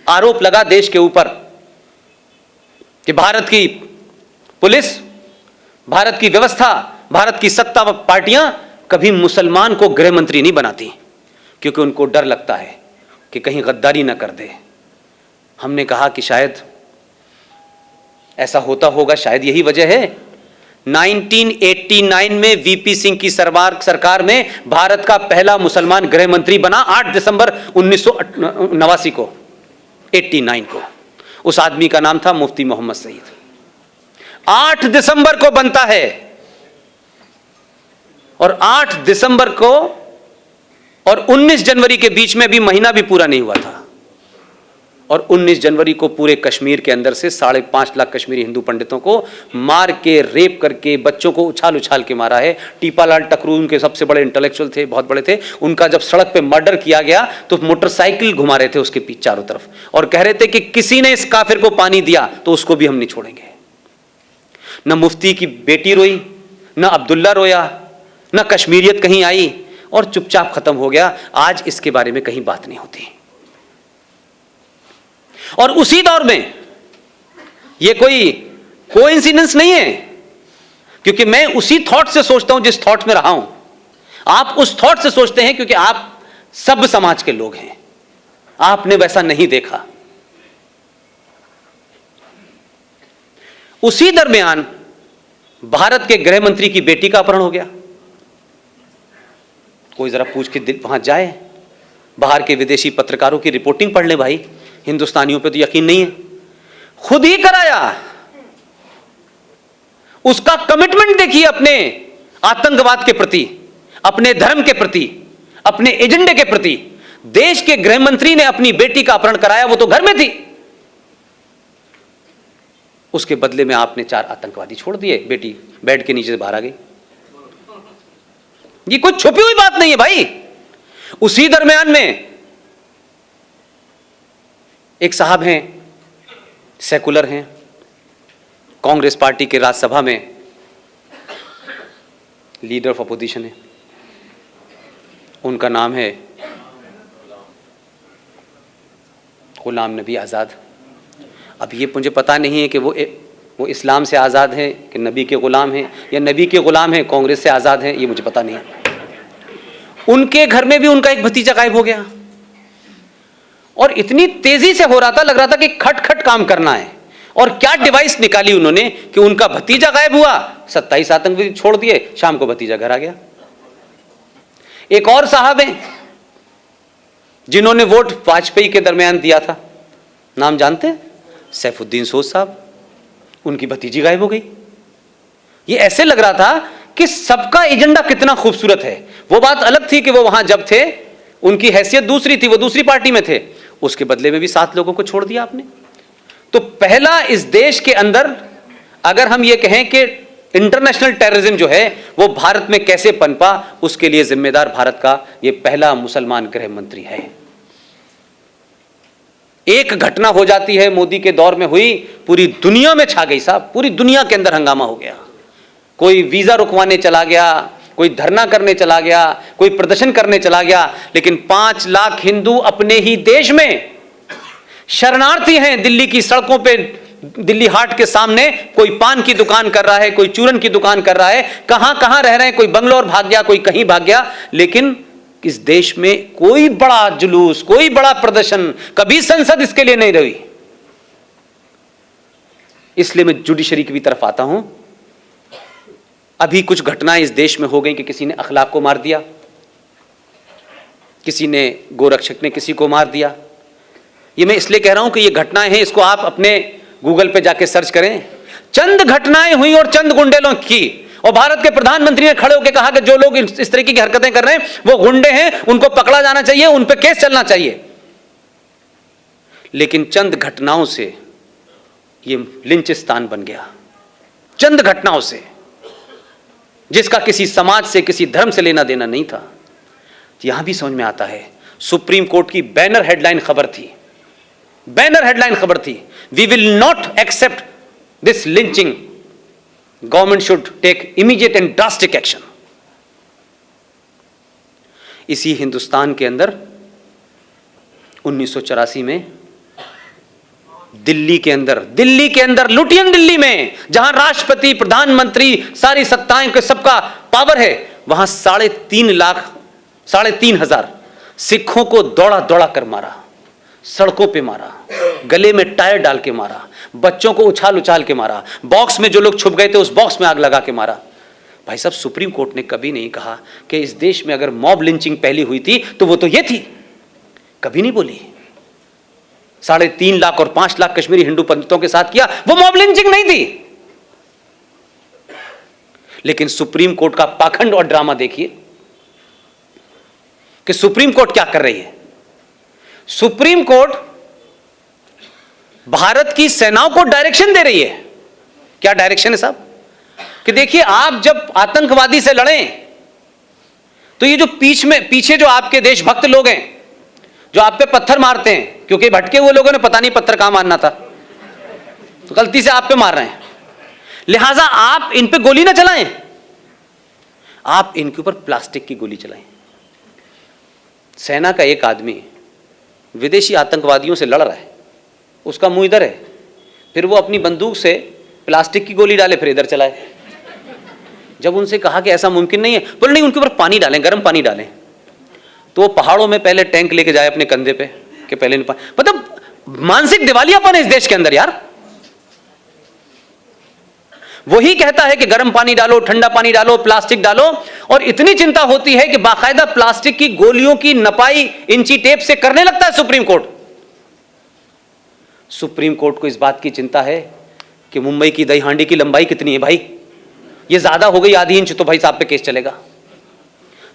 आरोप लगा देश के ऊपर कि भारत की पुलिस, भारत की व्यवस्था, भारत की सत्ता पार्टियां कभी मुसलमान को गृह मंत्री नहीं बनाती, क्योंकि उनको डर लगता है कि कहीं गद्दारी ना कर दे। हमने कहा कि शायद ऐसा होता होगा, शायद यही वजह है 1989 में वीपी सिंह की सरकार में भारत का पहला मुसलमान गृह मंत्री बना 8 दिसंबर 1989 को, 89 को। उस आदमी का नाम था मुफ्ती मोहम्मद सईद। 8 दिसंबर को बनता है और 8 दिसंबर को और 19 जनवरी के बीच में भी महीना भी पूरा नहीं हुआ था, और 19 जनवरी को पूरे कश्मीर के अंदर से 5.5 लाख कश्मीरी हिंदू पंडितों को मार के, रेप करके, बच्चों को उछाल उछाल के मारा है। टीपालाल टकरू उनके सबसे बड़े इंटेलेक्चुअल थे, बहुत बड़े थे। उनका जब सड़क पे मर्डर किया गया तो मोटरसाइकिल घुमा रहे थे उसके पीछे चारों तरफ, और कह रहे थे कि किसी ने इस काफिर को पानी दिया तो उसको भी हम नहीं छोड़ेंगे। न मुफ्ती की बेटी रोई, न अब्दुल्ला रोया, न कश्मीरियत कहीं आई, और चुपचाप खत्म हो गया। आज इसके बारे में कहीं बात नहीं होती। और उसी दौर में यह कोई कोइंसिडेंस नहीं है, क्योंकि मैं उसी थॉट से सोचता हूं जिस थॉट में रहा हूं। आप उस थॉट से सोचते हैं क्योंकि आप सब समाज के लोग हैं, आपने वैसा नहीं देखा। उसी दरमियान भारत के गृह मंत्री की बेटी का अपहरण हो गया। कोई जरा पूछ के वहां जाए, बाहर के विदेशी पत्रकारों की रिपोर्टिंग पढ़ ले भाई, हिंदुस्तानियों पे तो यकीन नहीं है। खुद ही कराया। उसका कमिटमेंट देखिए अपने आतंकवाद के प्रति, अपने धर्म के प्रति, अपने एजेंडे के प्रति। देश के गृह मंत्री ने अपनी बेटी का अपहरण कराया, वो तो घर में थी। उसके बदले में आपने 4 आतंकवादी छोड़ दिए, बेटी बेड के नीचे से बाहर आ गई। ये कोई छुपी हुई बात नहीं है भाई। उसी दरमियान में एक साहब हैं, सेकुलर हैं, कांग्रेस पार्टी के राज्यसभा में लीडर ऑफ अपोजिशन है, उनका नाम है गुलाम नबी आज़ाद। अब ये मुझे पता नहीं है कि वो इस्लाम से आज़ाद हैं कि नबी के ग़ुलाम हैं, या नबी के ग़ुलाम हैं कांग्रेस से आज़ाद हैं, ये मुझे पता नहीं। उनके घर में भी उनका एक भतीजा गायब हो गया, और इतनी तेजी से हो रहा था, लग रहा था कि खट खट काम करना है। और क्या डिवाइस निकाली उन्होंने कि उनका भतीजा गायब हुआ, 27 आतंकवादी छोड़ दिए, शाम को भतीजा घर आ गया। एक और साहब हैं जिन्होंने वोट वाजपेयी के दरमियान दिया था, नाम जानते हैं? सैफुद्दीन सोज साहब। उनकी भतीजी गायब हो गई। ये ऐसे लग रहा था कि सबका एजेंडा कितना खूबसूरत है। वो बात अलग थी कि वो वहां जब थे उनकी हैसियत दूसरी थी, वो दूसरी पार्टी में थे, उसके बदले में भी 7 लोगों को छोड़ दिया आपने। तो पहला इस देश के अंदर अगर हम ये कहें कि इंटरनेशनल टेररिज्म जो है वो भारत में कैसे पनपा, उसके लिए जिम्मेदार भारत का ये पहला मुसलमान गृह मंत्री है। एक घटना हो जाती है, मोदी के दौर में हुई, पूरी दुनिया में छा गई साहब, पूरी दुनिया के अंदर हंगामा हो गया। कोई वीजा रुकवाने चला गया, कोई धरना करने चला गया, कोई प्रदर्शन करने चला गया, लेकिन 5 लाख हिंदू अपने ही देश में शरणार्थी हैं। दिल्ली की सड़कों पे, दिल्ली हाट के सामने कोई पान की दुकान कर रहा है, कोई चूरन की दुकान कर रहा है, कहां कहां रह रहे हैं, कोई बंगलोर भाग गया, कोई कहीं भाग गया, लेकिन इस देश में कोई बड़ा जुलूस, कोई बड़ा प्रदर्शन, कभी संसद इसके लिए नहीं रही। इसलिए मैं जुडिशरी की भी तरफ आता हूं। अभी कुछ घटनाएं इस देश में हो गई कि किसी ने अखलाक को मार दिया, किसी ने, गोरक्षक ने किसी को मार दिया। ये मैं इसलिए कह रहा हूं कि ये घटनाएं हैं, इसको आप अपने गूगल पे जाके सर्च करें। चंद घटनाएं हुई और चंद गुंडे लोग की, और भारत के प्रधानमंत्री ने खड़े होकर कहा कि जो लोग इस तरीके की हरकतें कर रहे हैं वो गुंडे हैं, उनको पकड़ा जाना चाहिए, उन पे केस चलना चाहिए। लेकिन चंद घटनाओं से ये लिंचिस्तान बन गया, चंद घटनाओं से, जिसका किसी समाज से, किसी धर्म से लेना देना नहीं था। यहां भी समझ में आता है, सुप्रीम कोर्ट की बैनर हेडलाइन खबर थी, बैनर हेडलाइन खबर थी, we will not accept this lynching, government should take immediate and drastic action. इसी हिंदुस्तान के अंदर 1984 में दिल्ली के अंदर लुटियन दिल्ली में, जहां राष्ट्रपति, प्रधानमंत्री, सारी सत्ताएं के सबका पावर है, वहां 3,50,000 सिखों को दौड़ा दौड़ा कर मारा, सड़कों पे मारा, गले में टायर डाल के मारा, बच्चों को उछाल उछाल के मारा, बॉक्स में जो लोग छुप गए थे उस बॉक्स में आग लगा के मारा। भाई साहब, सुप्रीम कोर्ट ने कभी नहीं कहा कि इस देश में अगर मॉब लिंचिंग पहली हुई थी तो वो तो ये थी, कभी नहीं बोली। 3.5 लाख और 5 लाख कश्मीरी हिंदू पंडितों के साथ किया, वो मॉब लिंचिंग नहीं थी। लेकिन सुप्रीम कोर्ट का पाखंड और ड्रामा देखिए कि सुप्रीम कोर्ट क्या कर रही है। सुप्रीम कोर्ट भारत की सेनाओं को डायरेक्शन दे रही है। क्या डायरेक्शन है साहब? कि देखिए, आप जब आतंकवादी से लड़ें तो ये जो पीछे जो आपके देशभक्त लोग हैं जो आप पे पत्थर मारते हैं, क्योंकि भटके हुए लोगों ने पता नहीं पत्थर कहां मारना था तो गलती से आप पे मार रहे हैं, लिहाजा आप इन पे गोली ना चलाएं, आप इनके ऊपर प्लास्टिक की गोली चलाएं। सेना का एक आदमी विदेशी आतंकवादियों से लड़ रहा है, उसका मुंह इधर है, फिर वो अपनी बंदूक से प्लास्टिक की गोली डाले, फिर इधर चलाए। जब उनसे कहा कि ऐसा मुमकिन नहीं है, बोले नहीं, उनके ऊपर पानी डालें, गर्म पानी डालें। तो वो पहाड़ों में पहले टैंक लेके जाए अपने कंधे पे कि पहले नहीं, मतलब मानसिक दिवालियापन है इस देश के अंदर यार। वही कहता है कि गर्म पानी डालो, ठंडा पानी डालो, प्लास्टिक डालो, और इतनी चिंता होती है कि बाकायदा प्लास्टिक की गोलियों की नपाई इंची टेप से करने लगता है सुप्रीम कोर्ट। सुप्रीम कोर्ट को इस बात की चिंता है कि मुंबई की दही हांडी की लंबाई कितनी है भाई, ये ज्यादा हो गई आधी इंच तो भाई साहब पे केस चलेगा।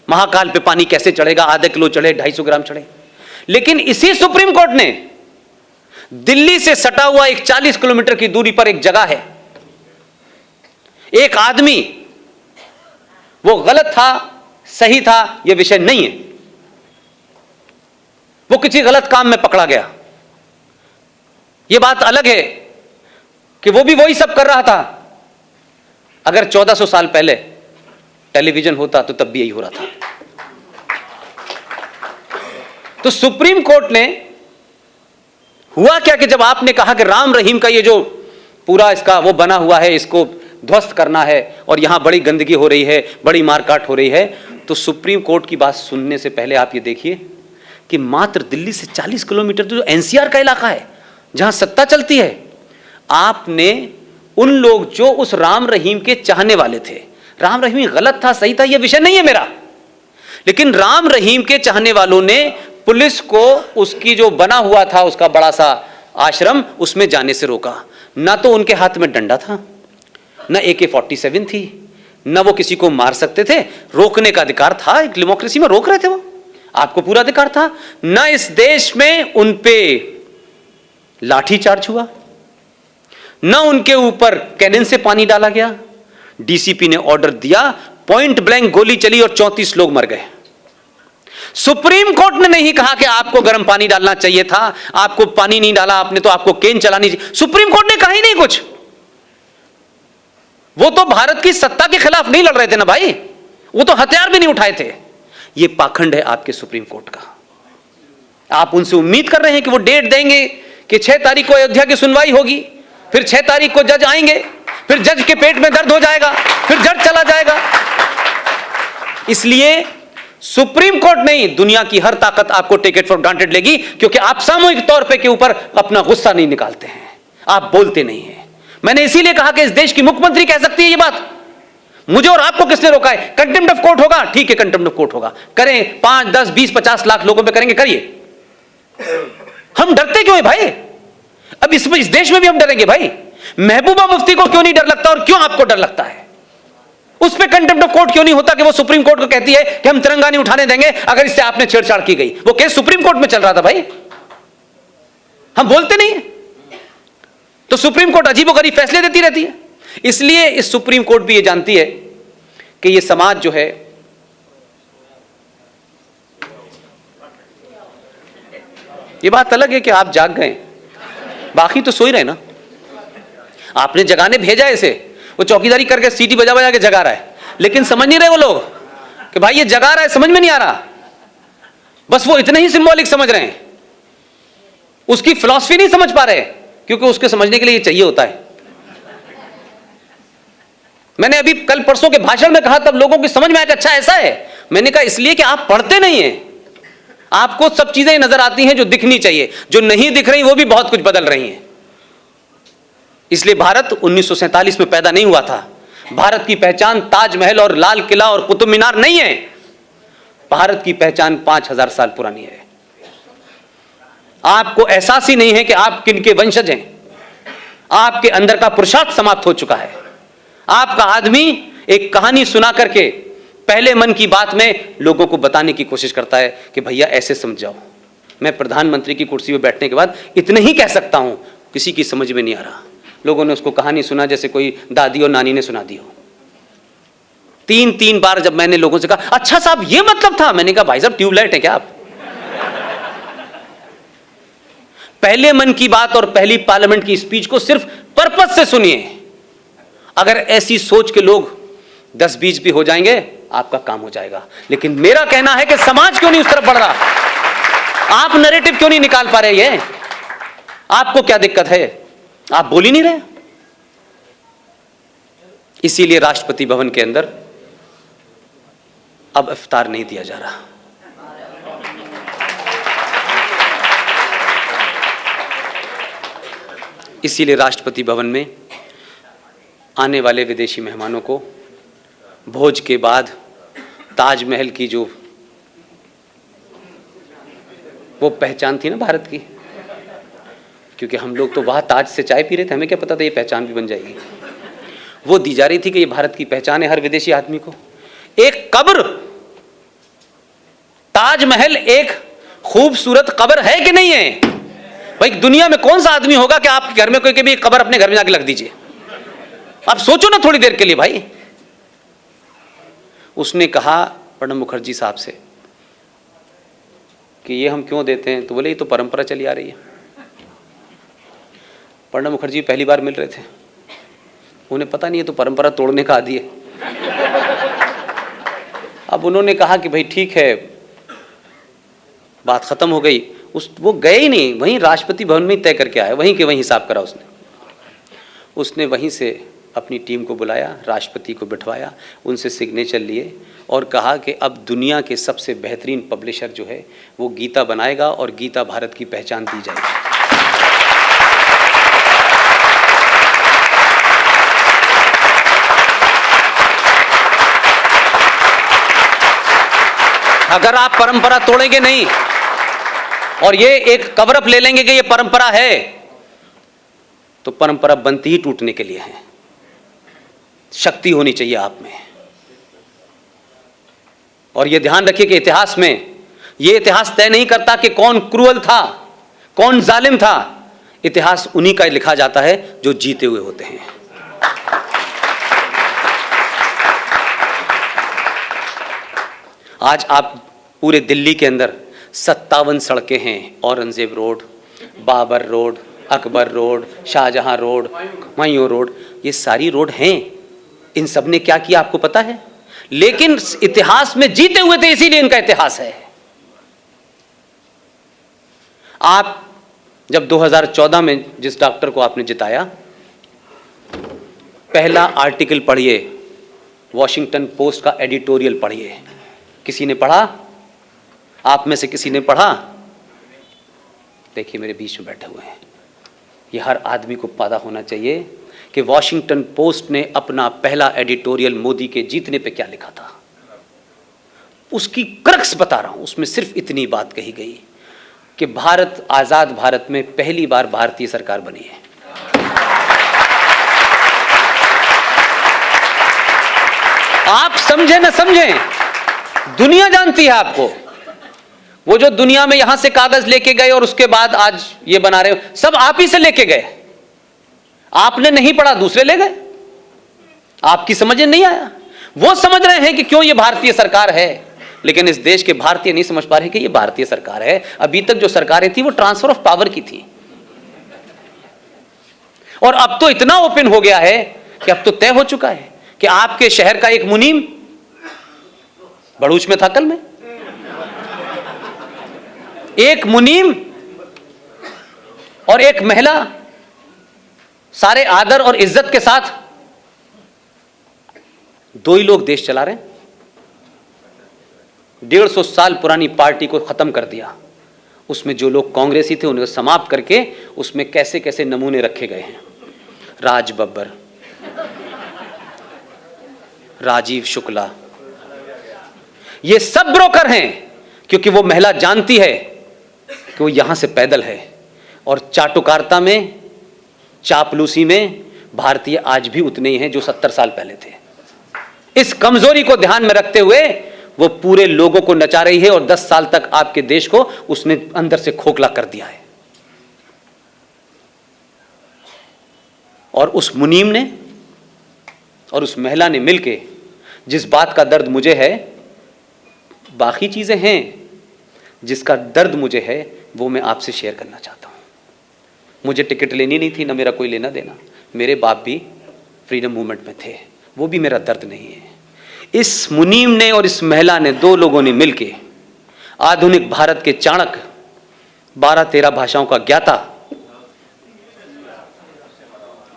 महाकाल पे पानी कैसे चढ़ेगा, आधा किलो चढ़े, 250 ग्राम चढ़े। लेकिन इसी सुप्रीम कोर्ट ने दिल्ली से सटा हुआ एक 40 किलोमीटर की दूरी पर एक जगह है, एक आदमी, वो गलत था सही था यह विषय नहीं है, वो किसी गलत काम में पकड़ा गया, यह बात अलग है कि वो भी वही सब कर रहा था। अगर 1400 साल पहले टेलीविजन होता तो तब भी यही हो रहा था। तो सुप्रीम कोर्ट ने हुआ क्या कि जब आपने कहा कि राम रहीम का ये जो पूरा इसका वो बना हुआ है, इसको ध्वस्त करना है और यहां बड़ी गंदगी हो रही है, बड़ी मारकाट हो रही है, तो सुप्रीम कोर्ट की बात सुनने से पहले आप ये देखिए कि मात्र दिल्ली से 40 किलोमीटर जो एनसीआर का इलाका है जहां सत्ता चलती है, आपने उन लोग जो उस राम रहीम के चाहने वाले थे, राम रहीम गलत था सही था यह विषय नहीं है मेरा, लेकिन राम रहीम के चाहने वालों ने पुलिस को उसकी जो बना हुआ था उसका बड़ा सा आश्रम, उसमें जाने से रोका। ना तो उनके हाथ में डंडा था, ना AK-47 थी, ना वो किसी को मार सकते थे, रोकने का अधिकार था, एक डेमोक्रेसी में रोक रहे थे, वो आपको पूरा अधिकार था। ना इस देश में उन पे लाठीचार्ज हुआ, ना उनके ऊपर कैनन से पानी डाला गया। डीसीपी ने ऑर्डर दिया, पॉइंट ब्लैंक गोली चली और 34 लोग मर गए। सुप्रीम कोर्ट ने नहीं कहा कि आपको गर्म पानी डालना चाहिए था, आपको पानी नहीं डाला आपने तो आपको केन चलानी चाहिए, सुप्रीम कोर्ट ने कहा ही नहीं कुछ। वो तो भारत की सत्ता के खिलाफ नहीं लड़ रहे थे ना भाई, वो तो हथियार भी नहीं उठाए थे। ये पाखंड है आपके सुप्रीम कोर्ट का। आप उनसे उम्मीद कर रहे हैं कि वो डेट देंगे कि 6 तारीख को अयोध्या की सुनवाई होगी, फिर 6 तारीख को जज आएंगे, फिर जज के पेट में दर्द हो जाएगा, फिर जज चला जाएगा। इसलिए सुप्रीम कोर्ट नहीं, दुनिया की हर ताकत आपको टेक इट फॉर ग्रांटेड लेगी, क्योंकि आप सामूहिक तौर पे के ऊपर अपना गुस्सा नहीं निकालते हैं, आप बोलते नहीं हैं। मैंने इसीलिए कहा कि इस देश की मुख्यमंत्री कह सकती है ये बात, मुझे और आपको किसने रोका है? कंटेम्प्ट ऑफ कोर्ट होगा, ठीक है, कंटेम्प्ट ऑफ कोर्ट होगा, करें, 5, 10, 20, 50 लाख लोगों पे करेंगे, करिए। हम डरते क्यों है भाई? अब इस देश में भी हम डरेंगे भाई? महबूबा मुफ्ती को क्यों नहीं डर लगता और क्यों आपको डर लगता है? उस पे कंटेम्प्ट ऑफ कोर्ट क्यों नहीं होता कि वो सुप्रीम कोर्ट को कहती है कि हम तिरंगा नहीं उठाने देंगे अगर इससे आपने छेड़छाड़ की गई? वो केस सुप्रीम कोर्ट में चल रहा था भाई, हम बोलते नहीं। तो सुप्रीम कोर्ट अजीबोगरीब फैसले देती रहती है। इसलिए इस सुप्रीम कोर्ट भी ये जानती है कि ये समाज जो है ये बात अलग है कि आप जाग गए, बाकी तो सो ही रहे ना। आपने जगाने भेजा इसे, वो चौकीदारी करके सीटी बजा बजा के जगा रहा है, लेकिन समझ नहीं रहे वो लोग कि भाई ये जगा रहा है, समझ में नहीं आ रहा। बस वो इतने ही सिंबॉलिक समझ रहे हैं, उसकी फिलॉसफी नहीं समझ पा रहे क्योंकि उसके समझने के लिए ये चाहिए होता है। मैंने अभी कल परसों के भाषण में कहा, तब लोगों की समझ में आया कि अच्छा ऐसा है। मैंने कहा इसलिए कि आप पढ़ते नहीं हैं, आपको सब चीजें नजर आती हैं जो दिखनी चाहिए, जो नहीं दिख रही वो भी बहुत कुछ बदल रही हैं। इसलिए भारत 1947 में पैदा नहीं हुआ था। भारत की पहचान ताजमहल और लाल किला और कुतुब मीनार नहीं है। भारत की पहचान 5000 साल पुरानी है। आपको एहसास ही नहीं है कि आप किनके वंशज हैं। आपके अंदर का पुरुषार्थ समाप्त हो चुका है। आपका आदमी एक कहानी सुना करके पहले मन की बात में लोगों को बताने की कोशिश करता है कि भैया ऐसे समझाओ। मैं प्रधानमंत्री की कुर्सी पर बैठने के बाद इतने ही कह सकता हूं, किसी की समझ में नहीं आ रहा। लोगों ने उसको कहानी सुना जैसे कोई दादी और नानी ने सुना दी हो। 3 बार जब मैंने लोगों से कहा अच्छा साहब ये मतलब था, मैंने कहा भाई साहब ट्यूबलाइट है क्या आप? पहले मन की बात और पहली पार्लियामेंट की स्पीच को सिर्फ पर्पस से सुनिए। अगर ऐसी सोच के लोग 10-20 भी हो जाएंगे आपका काम हो जाएगा। लेकिन मेरा कहना है कि समाज क्यों नहीं उस तरफ बढ़ रहा? आप नैरेटिव क्यों नहीं निकाल पा रहे? ये आपको क्या दिक्कत है? आप बोल ही नहीं रहे। इसीलिए राष्ट्रपति भवन के अंदर अब इफ्तार नहीं दिया जा रहा। इसीलिए राष्ट्रपति भवन में आने वाले विदेशी मेहमानों को भोज के बाद ताजमहल की जो वो पहचान थी ना भारत की, क्योंकि हम लोग तो वहाँ ताज से चाय पी रहे थे, हमें क्या पता था ये पहचान भी बन जाएगी। वो दी जा रही थी कि ये भारत की पहचान है हर विदेशी आदमी को। एक कब्र, ताजमहल एक खूबसूरत कब्र है कि नहीं है? भाई दुनिया में कौन सा आदमी होगा कि आपके घर में कोई भी कब्र अपने घर में जाके लग दीजिए? आप सोचो ना थोड़ी देर के लिए भाई। उसने कहा प्रणब मुखर्जी साहब से कि ये हम क्यों देते हैं, तो बोले ये तो परंपरा चली आ रही है। प्रणब मुखर्जी पहली बार मिल रहे थे, उन्हें पता नहीं है तो परंपरा तोड़ने का आदी है। अब उन्होंने कहा कि भाई ठीक है, बात खत्म हो गई। वो गए ही नहीं, वहीं राष्ट्रपति भवन में ही तय करके आया, वहीं के वहीं हिसाब करा उसने वहीं से अपनी टीम को बुलाया, राष्ट्रपति को बिठवाया, उनसे सिग्नेचर लिए और कहा कि अब दुनिया के सबसे बेहतरीन पब्लिशर जो है वो गीता बनाएगा और गीता भारत की पहचान दी जाएगी। अगर आप परंपरा तोड़ेंगे नहीं और ये एक कवर अप ले लेंगे कि ये परंपरा है, तो परंपरा बनती ही टूटने के लिए है। शक्ति होनी चाहिए आप में। और ये ध्यान रखिए कि इतिहास में ये इतिहास तय नहीं करता कि कौन क्रूअल था, कौन जालिम था। इतिहास उन्हीं का लिखा जाता है जो जीते हुए होते हैं। आज आप पूरे दिल्ली के अंदर 57 सड़कें हैं, Aurangzeb road, Babar road, Akbar road, Shahjahan road, Humayun road, ये सारी रोड हैं। इन सब ने क्या किया आपको पता है? लेकिन इतिहास में जीते हुए थे, इसीलिए इनका इतिहास है। आप जब 2014 में जिस डॉक्टर को आपने जिताया, पहला आर्टिकल पढ़िए, वॉशिंगटन पोस्ट का एडिटोरियल पढ़िए। किसी ने पढ़ा? आप में से किसी ने पढ़ा? देखिए मेरे बीच में बैठे हुए हैं, ये हर आदमी को पता होना चाहिए कि वॉशिंगटन पोस्ट ने अपना पहला एडिटोरियल मोदी के जीतने पे क्या लिखा था। उसकी क्रक्स बता रहा हूं। उसमें सिर्फ इतनी बात कही गई कि भारत, आजाद भारत में पहली बार भारतीय सरकार बनी है। आप समझे न समझे, दुनिया जानती है आपको। वो जो दुनिया में यहां से कागज लेके गए और उसके बाद आज ये बना रहे हो, सब आप ही से लेके गए। आपने नहीं पढ़ा, दूसरे ले गए। आपकी समझ में नहीं आया। वो समझ रहे हैं कि क्यों ये भारतीय सरकार है, लेकिन इस देश के भारतीय नहीं समझ पा रहे कि ये भारतीय सरकार है। अभी तक जो सरकारें थी वो ट्रांसफर ऑफ पावर की थी, और अब तो इतना ओपन हो गया है कि अब तो तय हो चुका है कि आपके शहर का एक मुनीम, भरूच में था कल में, एक मुनीम और एक महिला सारे आदर और इज्जत के साथ दो ही लोग देश चला रहे हैं। 150 साल पुरानी पार्टी को खत्म कर दिया। उसमें जो लोग कांग्रेसी थे उन्हें समाप्त करके उसमें कैसे कैसे नमूने रखे गए हैं। राज बब्बर, राजीव शुक्ला, ये सब ब्रोकर हैं, क्योंकि वो महिला जानती है कि वो यहां से पैदल है। और चाटुकारिता में, चापलूसी में भारतीय आज भी उतने ही हैं जो 70 साल पहले थे। इस कमजोरी को ध्यान में रखते हुए वो पूरे लोगों को नचा रही है और 10 साल तक आपके देश को उसने अंदर से खोखला कर दिया है। और उस मुनीम ने और उस महिला ने मिलके जिस बात का दर्द मुझे है, बाकी चीजें हैं, जिसका दर्द मुझे है वो मैं आपसे शेयर करना चाहता हूं। मुझे टिकट लेनी नहीं थी, ना मेरा कोई लेना देना। मेरे बाप भी फ्रीडम मूवमेंट में थे, वो भी मेरा दर्द नहीं है। इस मुनीम ने और इस महिला ने, दो लोगों ने मिलके आधुनिक भारत के चाणक्य, 12-13 भाषाओं का ज्ञाता,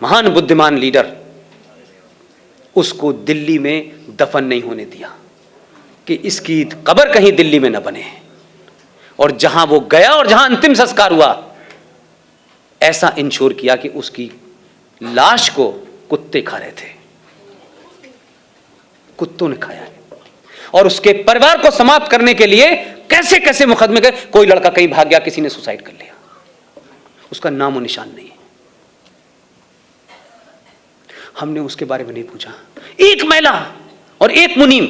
महान बुद्धिमान लीडर, उसको दिल्ली में दफन नहीं होने दिया कि इसकी कब्र कहीं दिल्ली में न बने। और जहां वो गया और जहां अंतिम संस्कार हुआ, ऐसा इंश्योर किया कि उसकी लाश को कुत्ते खा रहे थे, कुत्तों ने खाया है। और उसके परिवार को समाप्त करने के लिए कैसे कैसे मुकदमे गए। कोई लड़का कहीं भाग गया, किसी ने सुसाइड कर लिया, उसका नामो निशान नहीं है। हमने उसके बारे में नहीं पूछा। एक महिला और एक मुनीम,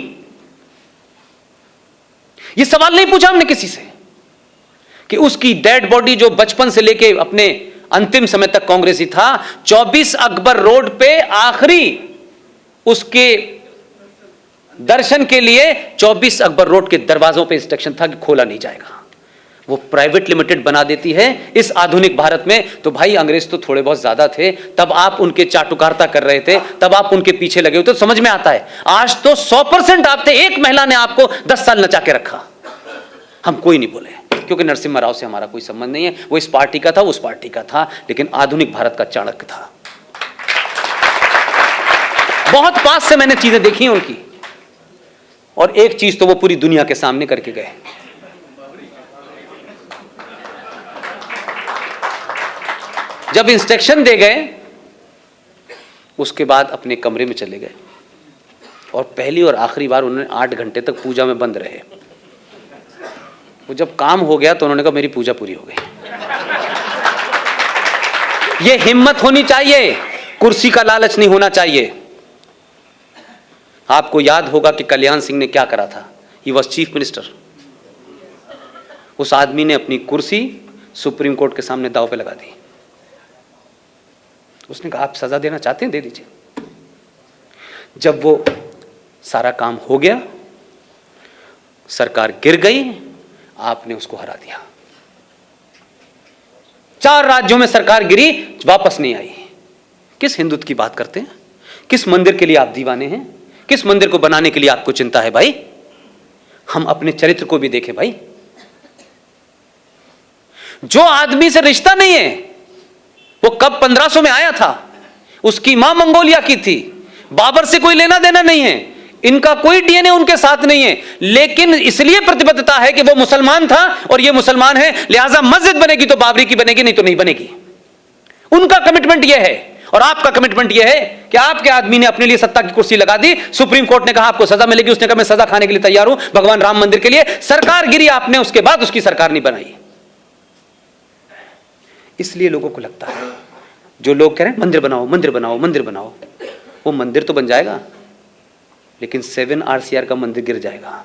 ये सवाल नहीं पूछा हमने किसी से कि उसकी डेड बॉडी जो बचपन से लेके अपने अंतिम समय तक कांग्रेसी था, 24 अकबर रोड पे आखिरी उसके दर्शन के लिए 24 अकबर रोड के दरवाजों पे इंस्ट्रक्शन था कि खोला नहीं जाएगा। वो प्राइवेट लिमिटेड बना देती है इस आधुनिक भारत में। तो भाई अंग्रेज तो थोड़े बहुत ज्यादा थे, तब आप उनके चाटुकारिता कर रहे थे, तब आप उनके पीछे लगे हुए, तो समझ में आता है। आज तो 100% आप थे। एक महिला ने आपको 10 साल नचा के रखा, हम कोई नहीं बोले, क्योंकि नरसिम्हा राव से हमारा कोई संबंध नहीं है। वो इस पार्टी का था, उस पार्टी का था, लेकिन आधुनिक भारत का चाणक्य था। बहुत पास से मैंने चीजें देखी उनकी, और एक चीज तो वो पूरी दुनिया के सामने करके गए। जब इंस्ट्रक्शन दे गए, उसके बाद अपने कमरे में चले गए और पहली और आखिरी बार उन्होंने 8 घंटे तक पूजा में बंद रहे। वो जब काम हो गया तो उन्होंने कहा मेरी पूजा पूरी हो गई। ये हिम्मत होनी चाहिए, कुर्सी का लालच नहीं होना चाहिए। आपको याद होगा कि कल्याण सिंह ने क्या करा था। He was chief minister. उस आदमी ने अपनी कुर्सी सुप्रीम कोर्ट के सामने दांव पे लगा दी। उसने कहा आप सजा देना चाहते हैं, दे दीजिए। जब वो सारा काम हो गया, सरकार गिर गई, आपने उसको हरा दिया। 4 राज्यों में सरकार गिरी, वापस नहीं आई। किस हिंदुत्व की बात करते हैं? किस मंदिर के लिए आप दीवाने हैं? किस मंदिर को बनाने के लिए आपको चिंता है भाई? हम अपने चरित्र को भी देखें भाई। जो आदमी से रिश्ता नहीं है, वो कब 1500 में आया था, उसकी मां मंगोलिया की थी, बाबर से कोई लेना देना नहीं है, इनका कोई डीएनए उनके साथ नहीं है, लेकिन इसलिए प्रतिबद्धता है कि वो मुसलमान था और ये मुसलमान है, लिहाजा मस्जिद बनेगी तो बाबरी की बनेगी, नहीं तो नहीं बनेगी। उनका कमिटमेंट यह है और आपका कमिटमेंट यह है कि आपके आदमी ने अपने लिए सत्ता की कुर्सी लगा दी। सुप्रीम कोर्ट ने कहा आपको सजा मिलेगी, उसने कहा मैं सजा खाने के लिए तैयार हूं भगवान राम मंदिर के लिए। सरकार गिरी आपने, उसके बाद उसकी सरकार नहीं बनाई। इसलिए लोगों को लगता है, जो लोग कह रहे हैं मंदिर बनाओ मंदिर बनाओ मंदिर बनाओ, वो मंदिर तो बन जाएगा लेकिन 7 RCR का मंदिर गिर जाएगा।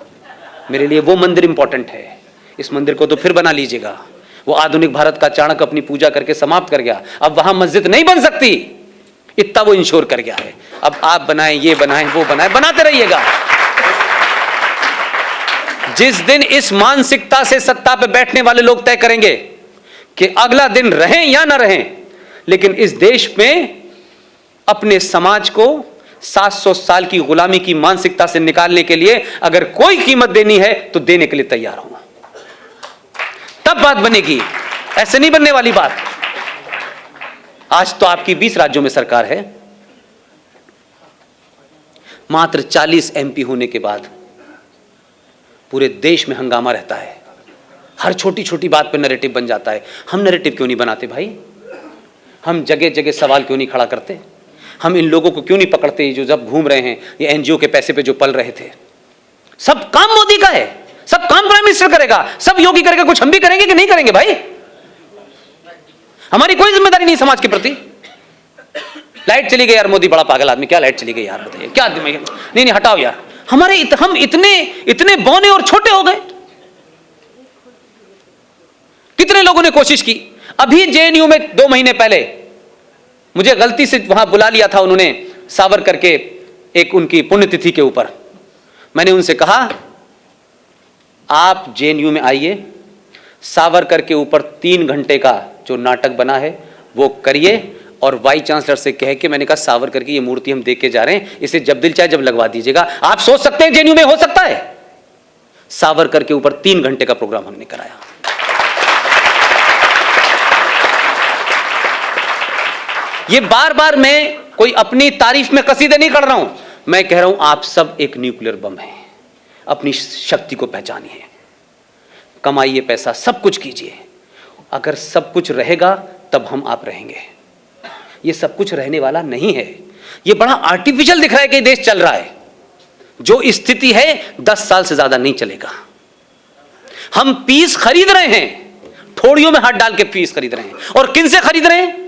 मेरे लिए वो मंदिर इंपॉर्टेंट है। इस मंदिर को तो फिर बना लीजिएगा। वो आधुनिक भारत का चाणक्य अपनी पूजा करके समाप्त कर गया, अब वहां मस्जिद नहीं बन सकती, इतना वो इंश्योर कर गया है। अब आप बनाएं, ये बनाएं, वो बनाएं, बनाते रहिएगा। जिस दिन इस मानसिकता से सत्ता पे बैठने वाले लोग तय करेंगे कि अगला दिन रहें या ना रहें, लेकिन इस देश में अपने समाज को 700 साल की गुलामी की मानसिकता से निकालने के लिए अगर कोई कीमत देनी है तो देने के लिए तैयार हूं, तब बात बनेगी। ऐसे नहीं बनने वाली बात। आज तो आपकी 20 राज्यों में सरकार है। मात्र 40 एमपी होने के बाद पूरे देश में हंगामा रहता है। हर छोटी छोटी बात पर नैरेटिव बन जाता है। हम नैरेटिव क्यों नहीं बनाते भाई? हम जगह जगह सवाल क्यों नहीं खड़ा करते? हम इन लोगों को क्यों नहीं पकड़ते जो जब घूम रहे हैं, ये एनजीओ के पैसे पे जो पल रहे थे? सब काम मोदी का है, सब काम प्राइम मिनिस्टर करेगा, सब योगी करेगा, कुछ हम भी करेंगे कि नहीं करेंगे भाई? हमारी कोई जिम्मेदारी नहीं समाज के प्रति। लाइट चली गई यार, मोदी बड़ा पागल आदमी, क्या लाइट चली गई यार, बताइए क्या आदमी? नहीं नहीं हटाओ यार। हम इतने बौने और छोटे हो गए। कितने लोगों ने कोशिश की। अभी जेएनयू में 2 महीने पहले मुझे गलती से वहां बुला लिया था उन्होंने, सावरकर के एक उनकी पुण्यतिथि के ऊपर। मैंने उनसे कहा आप जेएनयू में आइए, सावरकर के ऊपर 3 घंटे का जो नाटक बना है वो करिए, और वाइस चांसलर से कह के, मैंने कहा सावरकर की ये मूर्ति हम देख के जा रहे हैं, इसे जब दिल चाहे जब लगवा दीजिएगा। आप सोच सकते हैं जेएनयू में हो सकता है? सावरकर के ऊपर 3 घंटे का प्रोग्राम हमने कराया। ये बार बार मैं कोई अपनी तारीफ में कसीदे नहीं कर रहा हूं, मैं कह रहा हूं आप सब एक न्यूक्लियर बम हैं। अपनी शक्ति को पहचानिए, कमाइए पैसा, सब कुछ कीजिए। अगर सब कुछ रहेगा तब हम आप रहेंगे। ये सब कुछ रहने वाला नहीं है। ये बड़ा आर्टिफिशियल दिख रहा है कि देश चल रहा है। जो स्थिति है 10 साल से ज्यादा नहीं चलेगा। हम पीस खरीद रहे हैं, ठोड़ियों में हाथ डाल के पीस खरीद रहे हैं। और किन से खरीद रहे हैं?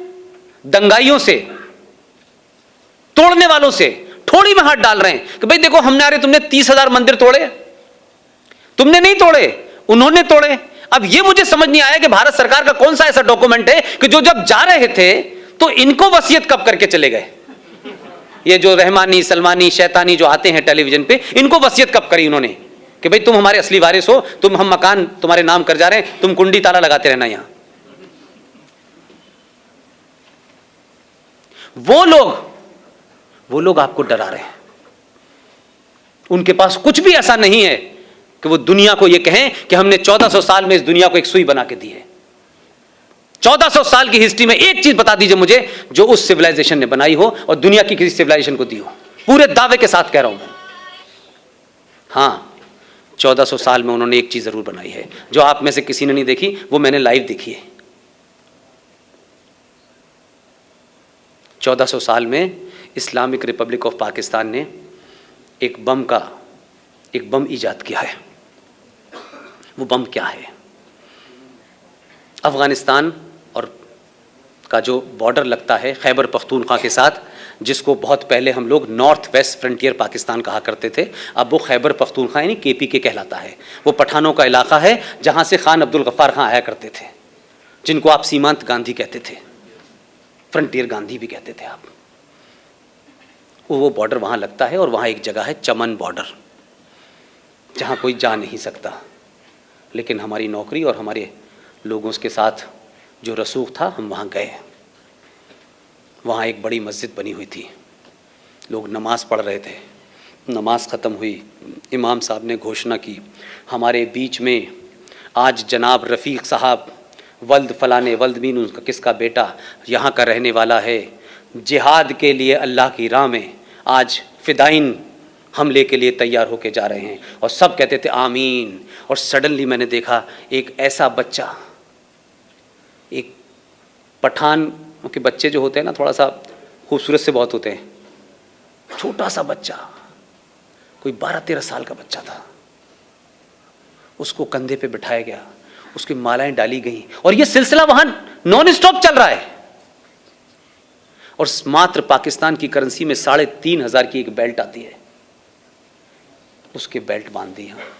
दंगाइयों से, तोड़ने वालों से ठोड़ी में हाथ डाल रहे हैं कि भाई देखो हमने, अरे तुमने 30,000 मंदिर तोड़े, तुमने नहीं तोड़े, उन्होंने तोड़े। अब ये मुझे समझ नहीं आया कि भारत सरकार का कौन सा ऐसा डॉक्यूमेंट है कि जो जब जा रहे थे तो इनको वसीयत कब करके चले गए? ये जो रहमानी सलमानी शैतानी जो आते हैं टेलीविजन पे, इनको वसीयत कब करी उन्होंने कि भाई तुम हमारे असली वारिस हो, हम मकान तुम्हारे नाम कर जा रहे हैं, तुम कुंडी ताला लगाते रहना यहां। वो लोग आपको डरा रहे हैं। उनके पास कुछ भी ऐसा नहीं है कि वो दुनिया को ये कहें कि हमने 1400 साल में इस दुनिया को एक सुई बना के दी है। 1400 साल की हिस्ट्री में एक चीज बता दीजिए मुझे जो उस सिविलाइजेशन ने बनाई हो और दुनिया की किसी सिविलाइजेशन को दी हो। पूरे दावे के साथ कह रहा हूं मैं। हाँ, 1400 साल में उन्होंने एक चीज जरूर बनाई है जो आप में से किसी ने नहीं देखी, वो मैंने लाइव देखी है। 1400 साल में इस्लामिक रिपब्लिक ऑफ पाकिस्तान ने एक बम ईजाद किया है। वो बम क्या है? अफगानिस्तान और का जो बॉर्डर लगता है खैबर पख्तूनख्वा के साथ, जिसको बहुत पहले हम लोग नॉर्थ वेस्ट फ्रंटियर पाकिस्तान कहा करते थे, अब वो खैबर पख्तूनख्वा यानी KPK कहलाता है। वो पठानों का इलाका है जहाँ से खान अब्दुल गफ्फार खां आया करते थे, जिनको आप सीमांत गांधी कहते थे, फ्रंटियर गांधी भी कहते थे आप। वो बॉर्डर वहाँ लगता है और वहाँ एक जगह है चमन बॉर्डर, जहाँ कोई जा नहीं सकता। लेकिन हमारी नौकरी और हमारे लोगों के साथ जो रसूख था, हम वहाँ गए। वहाँ एक बड़ी मस्जिद बनी हुई थी, लोग नमाज़ पढ़ रहे थे। नमाज ख़त्म हुई, इमाम साहब ने घोषणा की, हमारे बीच में आज जनाब रफ़ीक साहब वल्द फ़लाने वल्द बीन उनका किसका बेटा यहाँ का रहने वाला है, जिहाद के लिए अल्लाह की राह में आज फ़िदाइन हमले के लिए तैयार होके जा रहे हैं। और सब कहते थे आमीन। और सडनली मैंने देखा एक ऐसा बच्चा, एक पठान के बच्चे जो होते हैं ना, थोड़ा सा खूबसूरत से बहुत होते हैं, छोटा सा बच्चा, कोई 12-13 साल का बच्चा था, उसको कंधे पे बिठाया गया, उसकी मालाएं डाली गई और ये सिलसिला वहां नॉन स्टॉप चल रहा है। और मात्र पाकिस्तान की करेंसी में 3,500 की एक बेल्ट आती है, उसके बेल्ट बांध दी। यहाँ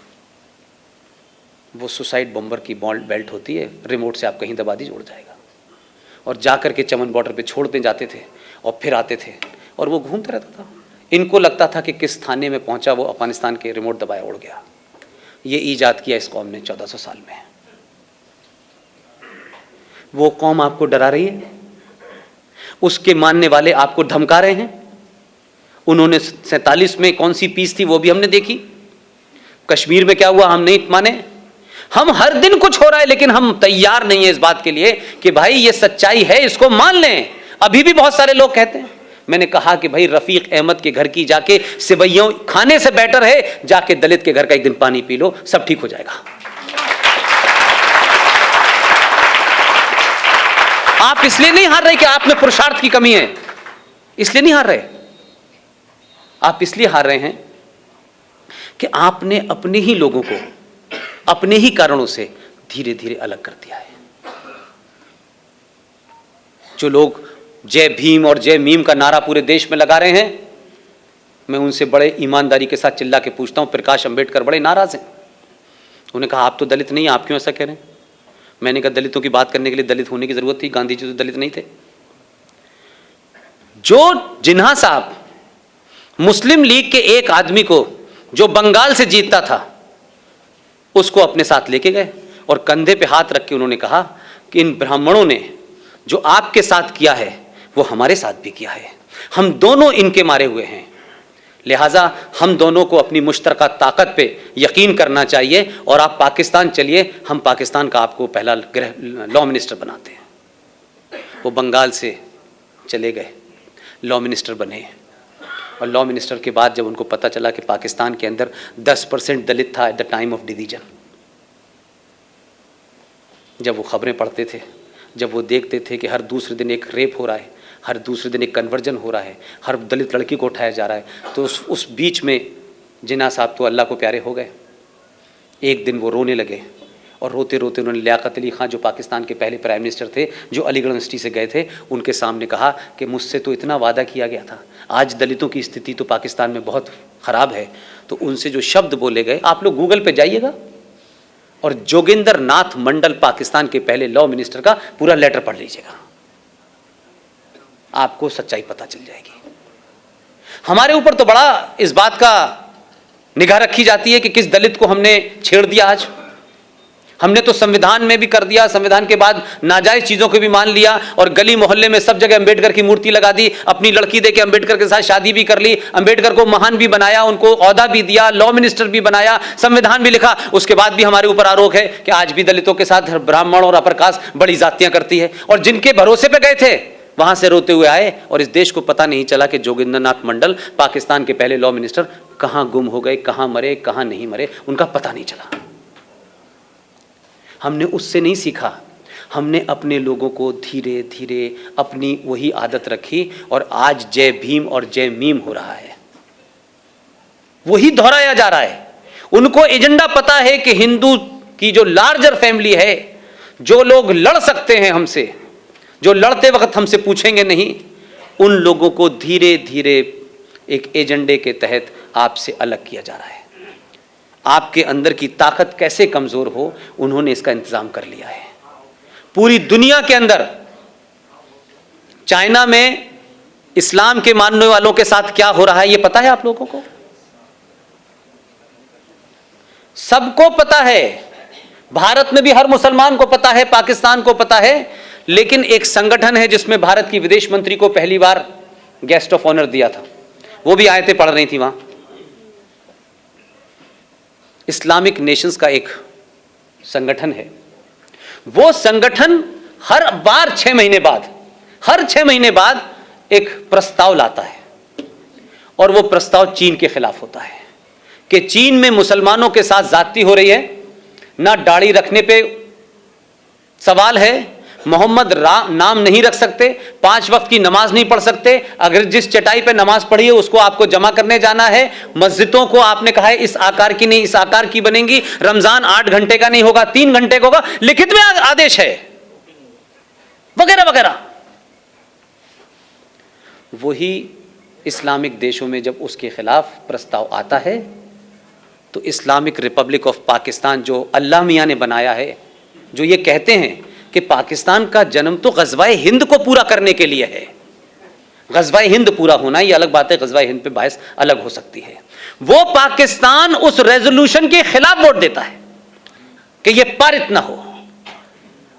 वो सुसाइड बॉम्बर की बेल्ट होती है, रिमोट से आप कहीं दबा दीजिए उड़ जाएगा। और जाकर के चमन बॉर्डर पे छोड़ते जाते थे और फिर आते थे और वो घूमता रहता था। इनको लगता था कि किस थाने में पहुंचा, वो अफगानिस्तान के रिमोट दबाया उड़ गया। ये ईजाद किया इस कौम ने 1400 साल में। वो कौम आपको डरा रही है, उसके मानने वाले आपको धमका रहे हैं। उन्होंने 47 में कौन सी पीस थी वो भी हमने देखी। कश्मीर में क्या हुआ हम नहीं माने। हम हर दिन कुछ हो रहा है लेकिन हम तैयार नहीं है इस बात के लिए कि भाई ये सच्चाई है, इसको मान लें। अभी भी बहुत सारे लोग कहते हैं। मैंने कहा कि भाई रफीक अहमद के घर की जाके सिवैयों खाने से बेटर है जाके दलित के घर का एक दिन पानी पी लो, सब ठीक हो जाएगा। आप इसलिए नहीं हार रहे कि आप में पुरुषार्थ की कमी है, इसलिए नहीं हार रहे। आप इसलिए हार रहे हैं कि आपने अपने ही लोगों को अपने ही कारणों से धीरे धीरे अलग कर दिया है। जो लोग जय भीम और जय मीम का नारा पूरे देश में लगा रहे हैं, मैं उनसे बड़े ईमानदारी के साथ चिल्ला के पूछता हूं, प्रकाश अंबेडकर बड़े नाराज हैं। उन्होंने कहा आप तो दलित नहीं, आप क्यों ऐसा कह रहे हैं? मैंने कहा दलितों की बात करने के लिए दलित होने की जरूरत थी, गांधी जी तो दलित नहीं थे। जो जिन्हा साहब मुस्लिम लीग के एक आदमी को जो बंगाल से जीतता था उसको अपने साथ लेके गए और कंधे पे हाथ रख के उन्होंने कहा कि इन ब्राह्मणों ने जो आपके साथ किया है वो हमारे साथ भी किया है, हम दोनों इनके मारे हुए हैं, लिहाजा हम दोनों को अपनी मुश्तरका ताकत पे यकीन करना चाहिए और आप पाकिस्तान चलिए, हम पाकिस्तान का आपको पहला लॉ मिनिस्टर बनाते हैं। वो बंगाल से चले गए, लॉ मिनिस्टर बने और लॉ मिनिस्टर के बाद जब उनको पता चला कि पाकिस्तान के अंदर 10% दलित था at the time of division, जब वो खबरें पढ़ते थे, जब वो देखते थे कि हर दूसरे दिन एक रेप हो रहा है, हर दूसरे दिन एक कन्वर्जन हो रहा है, हर दलित लड़की को उठाया जा रहा है, तो उस बीच में जिन्ना साहब तो अल्लाह को प्यारे हो गए। एक दिन वो रोने लगे और रोते रोते उन्होंने लियाकत अली खान जो पाकिस्तान के पहले प्राइम मिनिस्टर थे, जो अलीगढ़ यूनिवर्सिटी से गए थे, उनके सामने कहा कि मुझसे तो इतना वादा किया गया था, आज दलितों की स्थिति तो पाकिस्तान में बहुत ख़राब है। तो उनसे जो शब्द बोले गए, आप लोग गूगल पे जाइएगा और जोगिंदर नाथ मंडल पाकिस्तान के पहले लॉ मिनिस्टर का पूरा लेटर पढ़ लीजिएगा, आपको सच्चाई पता चल जाएगी। हमारे ऊपर तो बड़ा इस बात का निगाह रखी जाती है कि किस दलित को हमने छेड़ दिया। आज हमने तो संविधान में भी कर दिया, संविधान के बाद नाजायज चीजों को भी मान लिया और गली मोहल्ले में सब जगह अंबेडकर की मूर्ति लगा दी, अपनी लड़की देके अंबेडकर के साथ शादी भी कर ली, अंबेडकर को महान भी बनाया, उनको ओहदा भी दिया, लॉ मिनिस्टर भी बनाया, संविधान भी लिखा। उसके बाद भी हमारे ऊपर आरोप है कि आज भी दलितों के साथ ब्राह्मण और अपर कास्ट बड़ी जातियां करती है। और जिनके भरोसे पे गए थे वहां से रोते हुए आए और इस देश को पता नहीं चला कि जोगिंदर नाथ मंडल पाकिस्तान के पहले लॉ मिनिस्टर कहां गुम हो गए, कहां मरे, कहां नहीं मरे, उनका पता नहीं चला। हमने उससे नहीं सीखा, हमने अपने लोगों को धीरे धीरे अपनी वही आदत रखी और आज जय भीम और जय मीम हो रहा है, वही दोहराया जा रहा है। उनको एजेंडा पता है कि हिंदू की जो लार्जर फैमिली है, जो लोग लड़ सकते हैं हमसे, जो लड़ते वक्त हमसे पूछेंगे नहीं, उन लोगों को धीरे धीरे एक एजेंडे के तहत आपसे अलग किया जा रहा है। आपके अंदर की ताकत कैसे कमजोर हो, उन्होंने इसका इंतजाम कर लिया है। पूरी दुनिया के अंदर, चाइना में इस्लाम के मानने वालों के साथ क्या हो रहा है, यह पता है आप लोगों को? सबको पता है। भारत में भी हर मुसलमान को पता है, पाकिस्तान को पता है, लेकिन एक संगठन है जिसमें भारत की विदेश मंत्री को पहली बार गेस्ट ऑफ ऑनर दिया था, वो भी आयतें पढ़ रही थी वहां। इस्लामिक नेशंस का एक संगठन है, वो संगठन हर बार 6 महीने बाद, हर 6 महीने बाद एक प्रस्ताव लाता है और वो प्रस्ताव चीन के खिलाफ होता है कि चीन में मुसलमानों के साथ ज्यादती हो रही है, ना दाढ़ी रखने पे सवाल है, मोहम्मद नाम नहीं रख सकते, 5 वक्त की नमाज नहीं पढ़ सकते, अगर जिस चटाई पे नमाज पढ़ी है उसको आपको जमा करने जाना है, मस्जिदों को आपने कहा है इस आकार की नहीं इस आकार की बनेंगी, रमजान 8 घंटे का नहीं होगा 3 घंटे का होगा, लिखित में आदेश है, वगैरह वगैरह। वही इस्लामिक देशों में जब उसके खिलाफ प्रस्ताव आता है तो इस्लामिक रिपब्लिक ऑफ पाकिस्तान जो अल्लाह मियां ने बनाया है, जो ये कहते हैं कि पाकिस्तान का जन्म तो ग़ज़वाए हिंद को पूरा करने के लिए है, ग़ज़वाए हिंद पूरा होना ये अलग बात है, ग़ज़वाए हिंद पे बहस अलग हो सकती है। वो पाकिस्तान उस रेजोल्यूशन के खिलाफ वोट देता है कि ये पारित ना हो,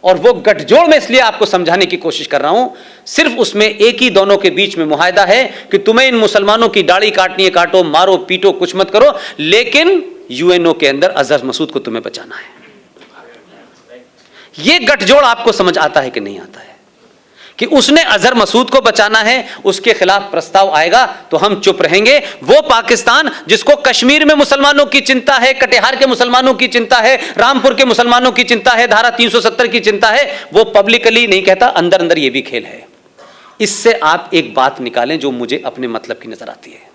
और वो गठजोड़ में इसलिए आपको समझाने की कोशिश कर रहा हूं, सिर्फ उसमें एक ही दोनों के बीच में मुआहदा है कि तुम्हें इन मुसलमानों की दाढ़ी काटनी है काटो, मारो पीटो, कुछ मत करो, लेकिन यूएनओ के अंदर अजहर मसूद को तुम्हें बचाना है। ये गठजोड़ आपको समझ आता है कि नहीं आता है कि उसने अजहर मसूद को बचाना है, उसके खिलाफ प्रस्ताव आएगा तो हम चुप रहेंगे। वो पाकिस्तान जिसको कश्मीर में मुसलमानों की चिंता है, कटिहार के मुसलमानों की चिंता है, रामपुर के मुसलमानों की चिंता है, धारा 370 की चिंता है, वो पब्लिकली नहीं कहता, अंदर अंदर ये भी खेल है। इससे आप एक बात निकालें जो मुझे अपने मतलब की नजर आती है।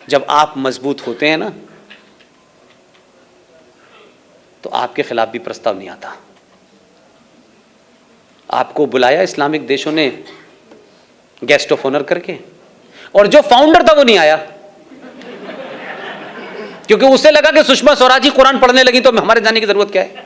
जब आप मजबूत होते हैं ना तो आपके खिलाफ भी प्रस्ताव नहीं आता। आपको बुलाया इस्लामिक देशों ने गेस्ट ऑफ ऑनर करके, और जो फाउंडर था वो नहीं आया, क्योंकि उसे लगा कि सुषमा स्वराज ही कुरान पढ़ने लगी तो हमारे जाने की जरूरत क्या है।